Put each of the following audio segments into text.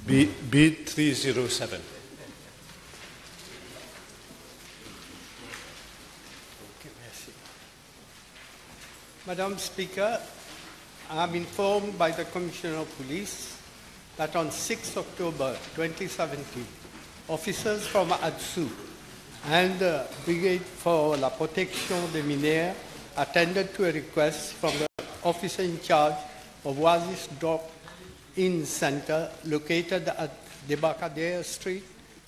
Bid 307. Madam Speaker, I am informed by the Commissioner of Police that on 6 October 2017, officers from ADSU and the Brigade for la Protection des Mineurs attended to a request from the officer in charge of Oasis Drop-In Center located at Débarcadère Street,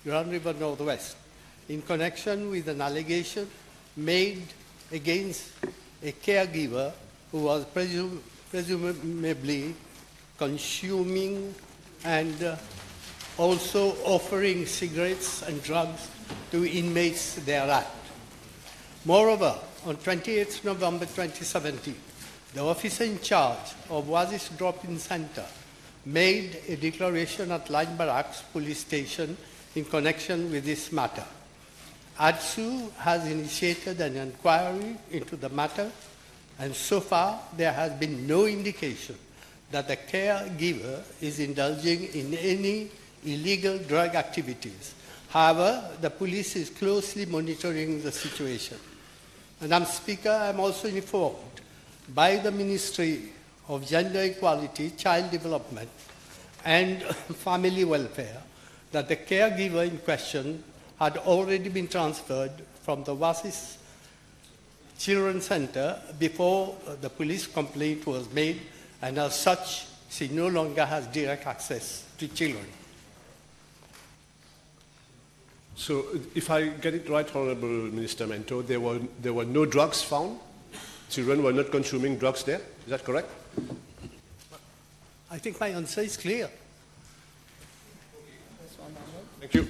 Grand River Northwest, in connection with an allegation made against a caregiver who was presumably consuming and also offering cigarettes and drugs to inmates thereat. Moreover, on 28 November 2017, the officer in charge of Oasis Drop-In Center made a declaration at Line Barracks Police Station in connection with this matter. ADSU has initiated an inquiry into the matter, and so far there has been no indication that the caregiver is indulging in any illegal drug activities. However, the police is closely monitoring the situation. Madam Speaker, I am also informed by the Ministry of Gender Equality, Child Development and Family Welfare that the caregiver in question had already been transferred from the Oasis Children's Center before the police complaint was made, and as such, she no longer has direct access to children. So, if I get it right, Honorable Minister Mento, there were no drugs found? Children were not consuming drugs there? Is that correct? I think my answer is clear. Thank you.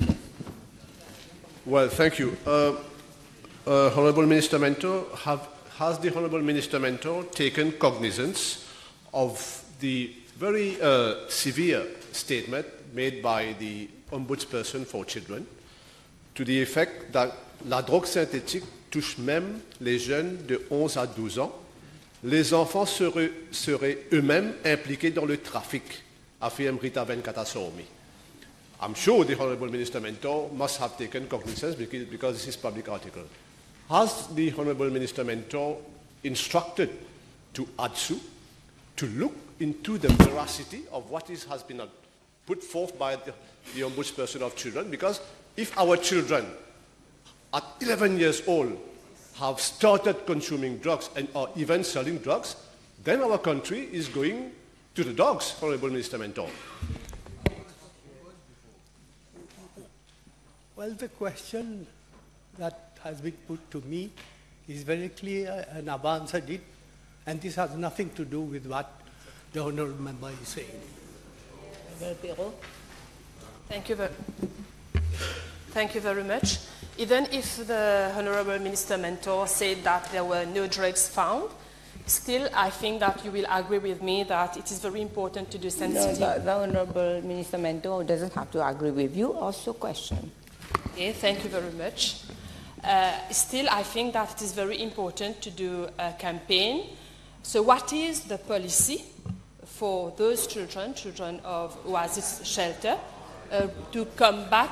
Well, thank you. Honorable Minister Mento, has the Honorable Minister Mento taken cognizance of the very severe statement made by the Ombudsperson for Children to the effect that la drogue synthétique touche même les jeunes de 11 à 12 ans. Les enfants seraient eux-mêmes impliqués dans le trafic, affirme Rita Venkatasawmy. I'm sure the Honorable Minister Mento must have taken cognizance because this is public article. Has the Honorable Minister Mento instructed to ADSU to look into the veracity of what has been put forth by the Ombudsperson of Children? Because if our children at 11 years old have started consuming drugs and are even selling drugs, then our country is going to the dogs, Honorable Minister Mento. Well, the question that has been put to me is very clear, and I've answered it, and this has nothing to do with what the Honourable Member is saying. Aurore Perraud. Thank you very much. Even if the Honourable Minister Mento said that there were no drugs found, still I think that you will agree with me that it is very important to do sensitive. No, the Honourable Minister Mento doesn't have to agree with you. Also question. Okay, thank you very much. Still, I think that it is very important to do a campaign. So what is the policy for those children of Oasis shelter, to combat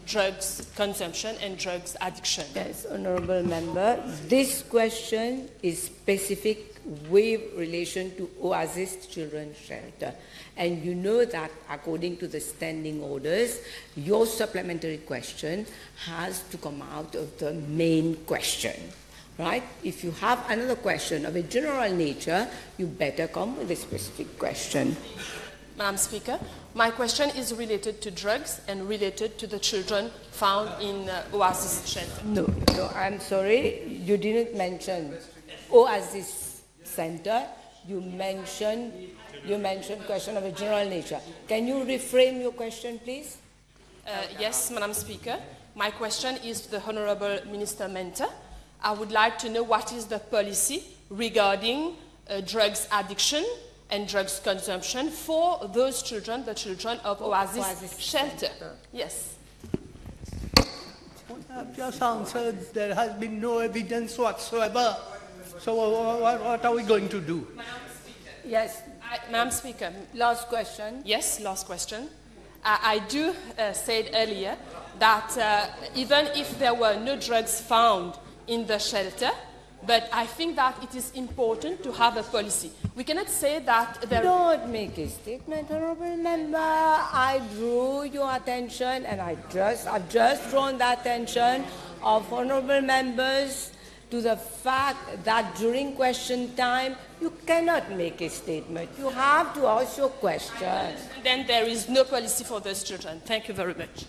drugs consumption and drugs addiction? Yes, Honourable Member, this question is specific with relation to Oasis Children's Shelter. And you know that according to the standing orders, your supplementary question has to come out of the main question, right? If you have another question of a general nature, you better come with a specific question. Madam Speaker, my question is related to drugs and related to the children found in Oasis shelter. No, I'm sorry, you didn't mention Oasis Center. You mentioned question of a general nature. Can you reframe your question, please? Yes, Madam Speaker. My question is to the Honourable Minister Mento. I would like to know what is the policy regarding drugs addiction and drugs consumption for those children, the children of Oasis shelter. Yes. I've just answered there has been no evidence whatsoever. So what are we going to do? Yes. Madam Speaker. Last question. Yes, last question. I do said earlier that even if there were no drugs found in the shelter, but I think that it is important to have a policy. We cannot say that there... Don't make a statement, Honourable Member. I drew your attention, and I've just drawn the attention of Honourable Members to the fact that during question time, you cannot make a statement. You have to ask your question. Then there is no policy for those children. Thank you very much.